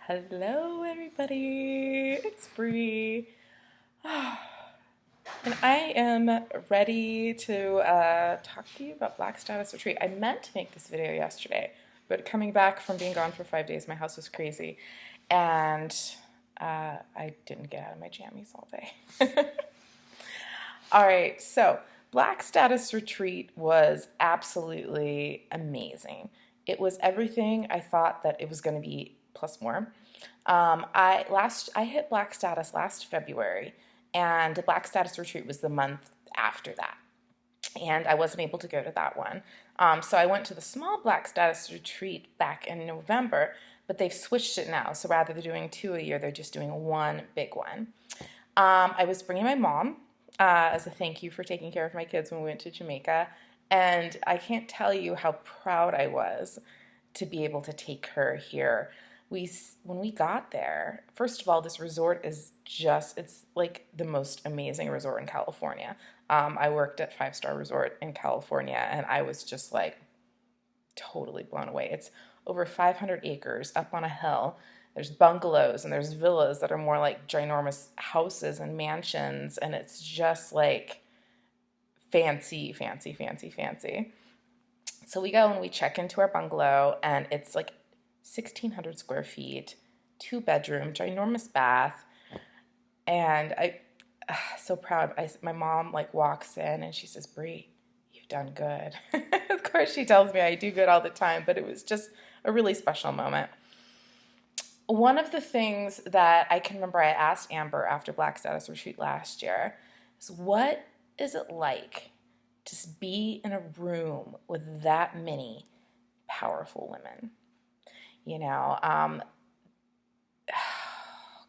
Hello, everybody. It's Bree, and I am ready to talk to you about Black Status Retreat. I meant to make this video yesterday, but coming back from being gone for 5 days, my house was crazy, and I didn't get out of my jammies all day. All right, so Black Status Retreat was absolutely amazing. It was everything I thought that it was going to be, plus more. I hit Black Status last February, and the Black Status Retreat was the month after that, and I wasn't able to go to that one. So I went to the small Black Status Retreat back in November, but they've switched it now. So rather than doing 2 a year, they're just doing one big one. I was bringing my mom as a thank you for taking care of my kids when we went to Jamaica. And I can't tell you how proud I was to be able to take her here. When we got there, first of all, this resort is it's like the most amazing resort in California. I worked at 5-star resort in California, and I was just like totally blown away. It's over 500 acres up on a hill. There's bungalows and there's villas that are more like ginormous houses and mansions, and it's just like fancy, fancy, fancy, fancy. So we go and we check into our bungalow, and it's like 1,600 square feet, 2-bedroom, ginormous bath, and so proud. My mom like walks in and she says, "Bree, you've done good." Of course, she tells me I do good all the time, but it was just a really special moment. One of the things that I can remember I asked Amber after Black Status Retreat last year is, what is it like to be in a room with that many powerful women? You know,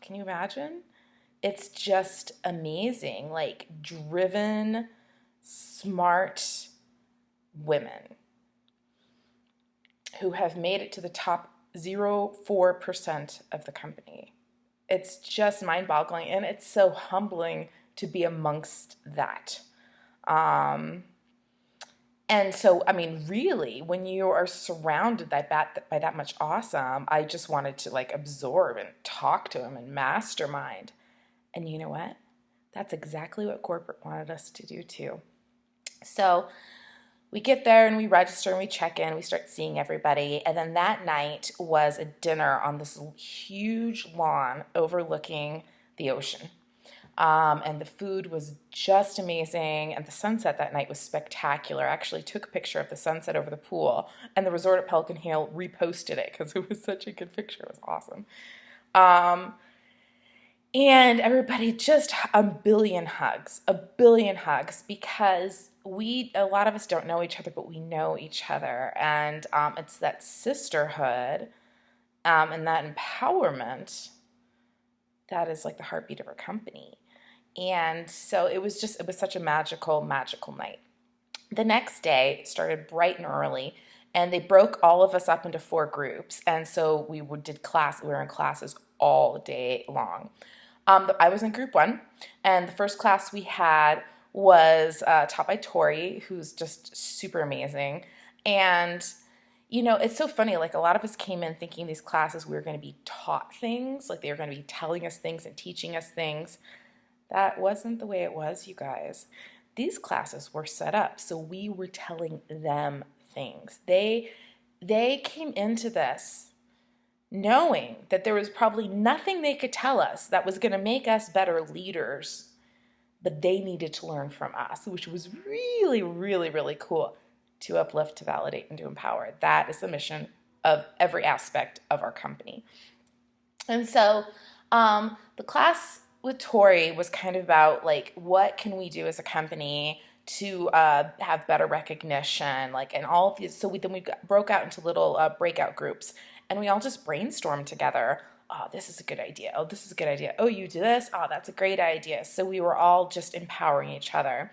can you imagine? It's just amazing, like driven, smart women who have made it to the top 0.4% of the company. It's just mind-boggling, and it's so humbling to be amongst that. And so, I mean, really, when you are surrounded by that much awesome, I just wanted to like absorb and talk to them and mastermind. And you know what? That's exactly what corporate wanted us to do too. So we get there and we register and we check in, we start seeing everybody. And then that night was a dinner on this huge lawn overlooking the ocean. And the food was just amazing, and the sunset that night was spectacular. I actually took a picture of the sunset over the pool, and the resort at Pelican Hill reposted it because it was such a good picture. It was awesome. And everybody just a billion hugs, because a lot of us don't know each other, but we know each other. And it's that sisterhood and that empowerment that is like the heartbeat of our company. And so it was such a magical, magical night. The next day started bright and early, and they broke all of us up into 4 groups. And so we were in classes all day long. I was in group 1, and the first class we had was taught by Tori, who's just super amazing. And you know, it's so funny, like a lot of us came in thinking these classes we were going to be taught things, like they were going to be telling us things and teaching us things. That wasn't the way it was, you guys. These classes were set up so we were telling them things. They came into this knowing that there was probably nothing they could tell us that was going to make us better leaders, but they needed to learn from us, which was really, really, really cool. To uplift, to validate, and to empower. That is the mission of every aspect of our company. And so the class with Tori was kind of about like, what can we do as a company to have better recognition, like, and all of these. So we broke out into little breakout groups, and we all just brainstormed together. Oh, this is a good idea. Oh, this is a good idea. Oh, you do this? Oh, that's a great idea. So we were all just empowering each other.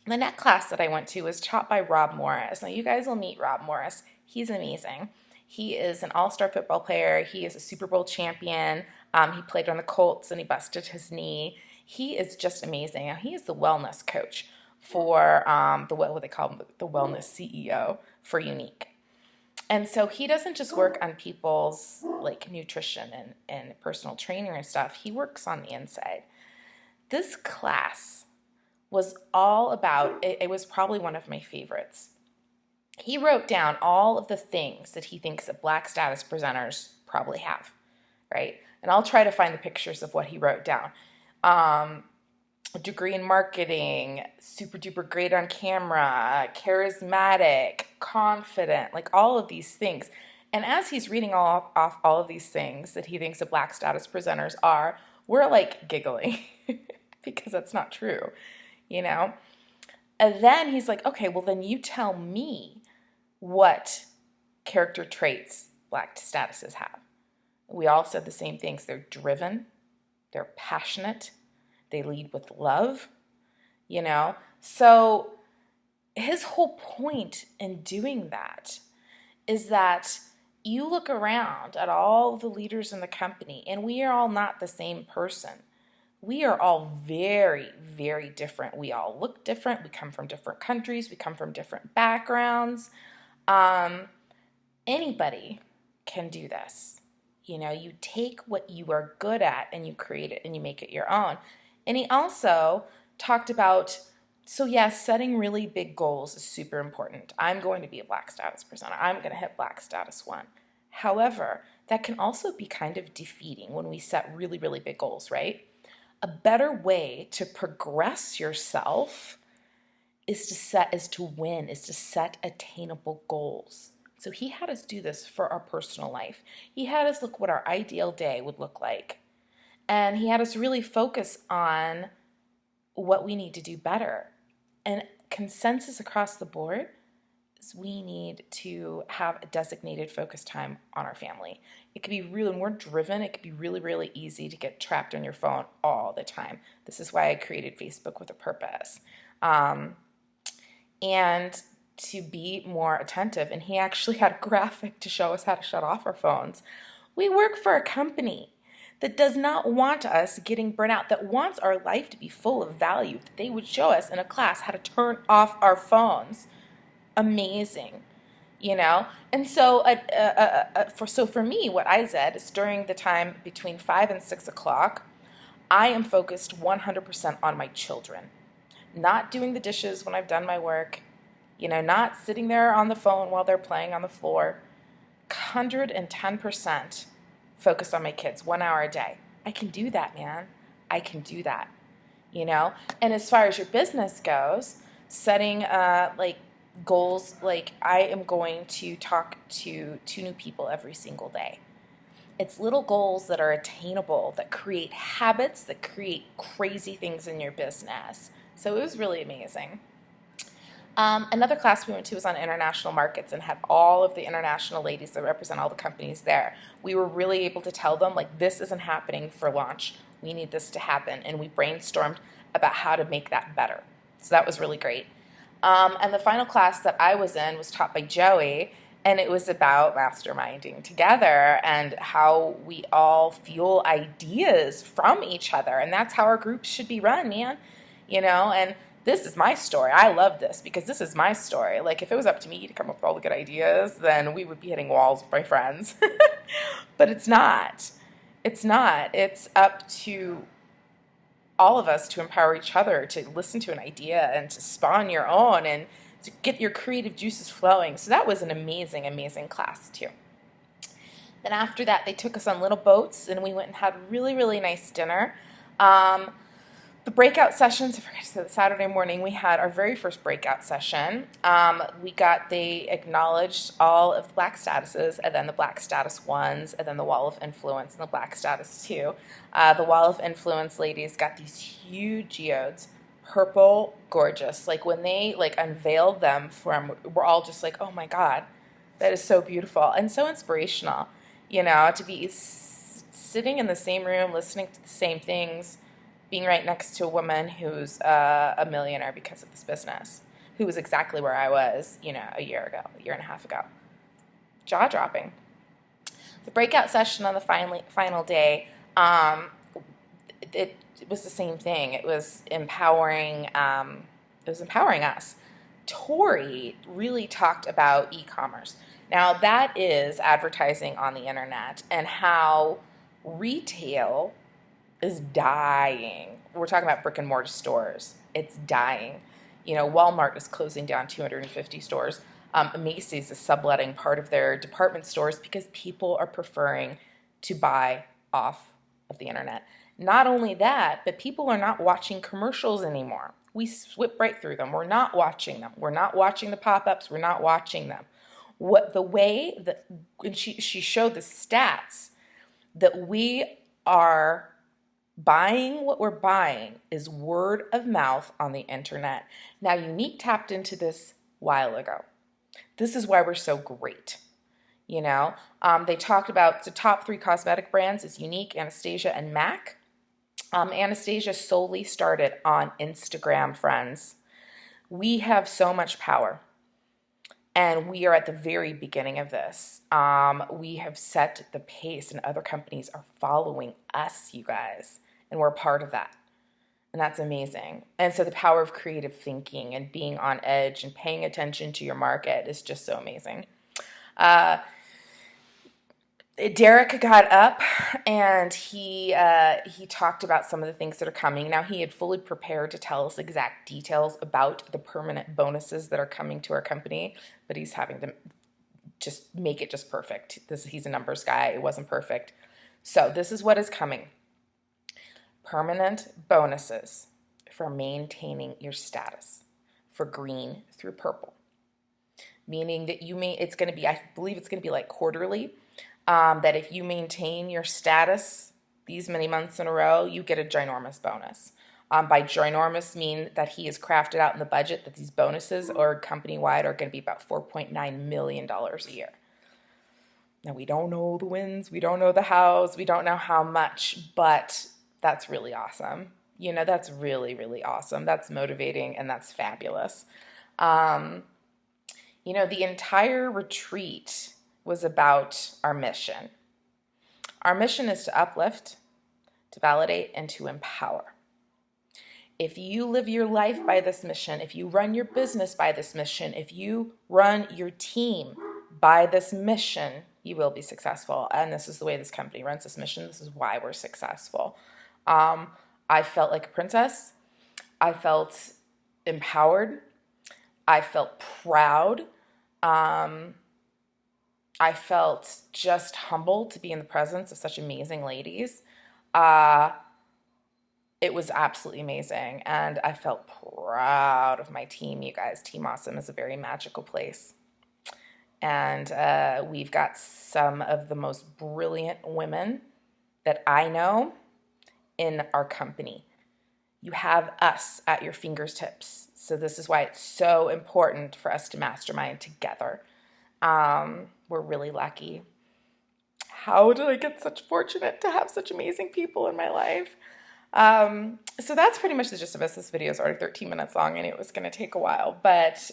The next class that I went to was taught by Rob Morris. Now, you guys will meet Rob Morris. He's amazing. He is an all-star football player. He is a Super Bowl champion. He played on the Colts, and he busted his knee. He is just amazing. Now, he is the wellness coach for what they call him, the wellness CEO for Unique. And so he doesn't just work on people's like nutrition and personal training and stuff. He works on the inside. This class was all about, it was probably one of my favorites. He wrote down all of the things that he thinks that Black status presenters probably have, right? And I'll try to find the pictures of what he wrote down. A degree in marketing, super duper great on camera, charismatic, confident, like all of these things. And as he's reading off all of these things that he thinks that Black status presenters are, we're like giggling because that's not true, you know? And then he's like, okay, well then you tell me what character traits Black statuses have. We all said the same things. They're driven, they're passionate, they lead with love, you know? So his whole point in doing that is that you look around at all the leaders in the company, and we are all not the same person. We are all very, very different. We all look different. We come from different countries. We come from different backgrounds. Anybody can do this. You know, you take what you are good at and you create it and you make it your own. And he also talked about, so yes, setting really big goals is super important. I'm going to be a Black status presenter. I'm going to hit Black status 1. However, that can also be kind of defeating when we set really, really big goals, right? A better way to progress yourself is to set attainable goals. So he had us do this for our personal life. He had us look what our ideal day would look like. And he had us really focus on what we need to do better. And consensus across the board is we need to have a designated focus time on our family. It could be really, when we're driven, it could be really, really easy to get trapped on your phone all the time. This is why I created Facebook with a purpose. And to be more attentive. And he actually had a graphic to show us how to shut off our phones. We work for a company that does not want us getting burnt out, that wants our life to be full of value, that they would show us in a class how to turn off our phones. Amazing, you know? And so for me, what I said is during the time between 5 and 6 o'clock, I am focused 100% on my children. Not doing the dishes when I've done my work, you know, not sitting there on the phone while they're playing on the floor. 110% focused on my kids, 1 hour a day. I can do that, man. I can do that, you know? And as far as your business goes, setting like goals, like I am going to talk to 2 new people every single day. It's little goals that are attainable, that create habits, that create crazy things in your business. So it was really amazing. Another class we went to was on international markets and had all of the international ladies that represent all the companies there. We were really able to tell them, like, this isn't happening for launch. We need this to happen. And we brainstormed about how to make that better. So that was really great. And the final class that I was in was taught by Joey, and it was about masterminding together and how we all fuel ideas from each other. And that's how our groups should be run, man. You know, and this is my story. I love this because this is my story. Like, if it was up to me to come up with all the good ideas, then we would be hitting walls with my friends. But it's not. It's not. It's up to all of us to empower each other, to listen to an idea and to spawn your own and to get your creative juices flowing. So that was an amazing, amazing class too. Then after that, they took us on little boats and we went and had really, really nice dinner. The breakout sessions, I forgot to say, Saturday morning, we had our very first breakout session. They acknowledged all of the Black statuses, and then the Black status ones, and then the Wall of Influence, and the Black status 2. The Wall of Influence ladies got these huge geodes, purple, gorgeous. Like, when they, like, unveiled them we're all just like, oh my God, that is so beautiful and so inspirational, you know, to be sitting in the same room, listening to the same things, being right next to a woman who's a millionaire because of this business, who was exactly where I was, you know, a year and a half ago. Jaw-dropping. The breakout session on the final day, it was the same thing. It was empowering. It was empowering us. Tori really talked about e-commerce. Now, that is advertising on the internet and how retail is dying. We're talking about brick and mortar stores. It's dying. You know, Walmart is closing down 250 stores. Macy's is subletting part of their department stores because people are preferring to buy off of the internet. Not only that, but people are not watching commercials anymore. We swip right through them. We're not watching them. We're not watching the pop-ups. We're not watching them. What the way that, and she showed the stats that we are buying what we're buying is word of mouth on the internet. Now, Unique tapped into this a while ago. This is why we're so great. You know, they talked about the top 3 cosmetic brands is Unique, Anastasia, and MAC. Anastasia solely started on Instagram, friends. We have so much power. And we are at the very beginning of this. We have set the pace, and other companies are following us, you guys. And we're a part of that. And that's amazing. And so the power of creative thinking and being on edge and paying attention to your market is just so amazing. Derek got up and he talked about some of the things that are coming. Now, he had fully prepared to tell us exact details about the permanent bonuses that are coming to our company, but he's having to just make it just perfect. He's a numbers guy. It wasn't perfect. So this is what is coming. Permanent bonuses for maintaining your status for green through purple, meaning that it's going to be, I believe it's going to be like quarterly. That if you maintain your status these many months in a row, you get a ginormous bonus. By ginormous mean that he has crafted out in the budget that these bonuses are company-wide are going to be about $4.9 million a year. Now, we don't know the wins, we don't know the hows, we don't know how much, but that's really awesome. You know, that's really, really awesome. That's motivating and that's fabulous. You know, the entire retreat was about our mission. Our mission is to uplift, to validate, and to empower. If you live your life by this mission, if you run your business by this mission, if you run your team by this mission, you will be successful. And this is the way this company runs this mission. This is why we're successful. I felt like a princess. I felt empowered. I felt proud. I felt just humbled to be in the presence of such amazing ladies. It was absolutely amazing, and I felt proud of my team, you guys. Team Awesome is a very magical place, and we've got some of the most brilliant women that I know in our company. You have us at your fingertips, so this is why it's so important for us to mastermind together. We're really lucky. How did I get such fortunate to have such amazing people in my life? So that's pretty much the gist of us. This video is already 13 minutes long and it was going to take a while, but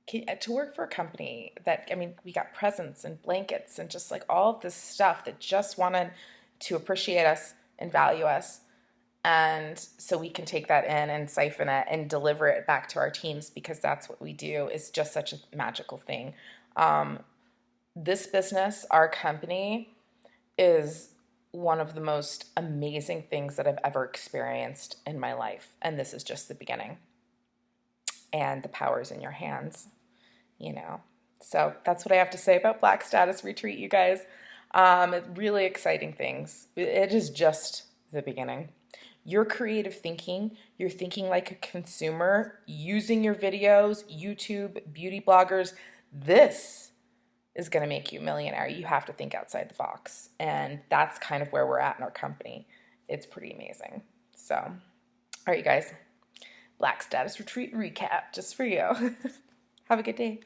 to work for a company that, I mean, we got presents and blankets and just like all of this stuff that just wanted to appreciate us and value us. And so we can take that in and siphon it and deliver it back to our teams because that's what we do. It's just such a magical thing. This business, our company, is one of the most amazing things that I've ever experienced in my life. And this is just the beginning. And the power is in your hands, you know. So that's what I have to say about Black Status Retreat, you guys. Really exciting things. It is just the beginning. Your creative thinking, you're thinking like a consumer, using your videos, YouTube, beauty bloggers, this is going to make you a millionaire. You have to think outside the box. And that's kind of where we're at in our company. It's pretty amazing. So, all right, you guys, Black Status Retreat recap just for you. Have a good day.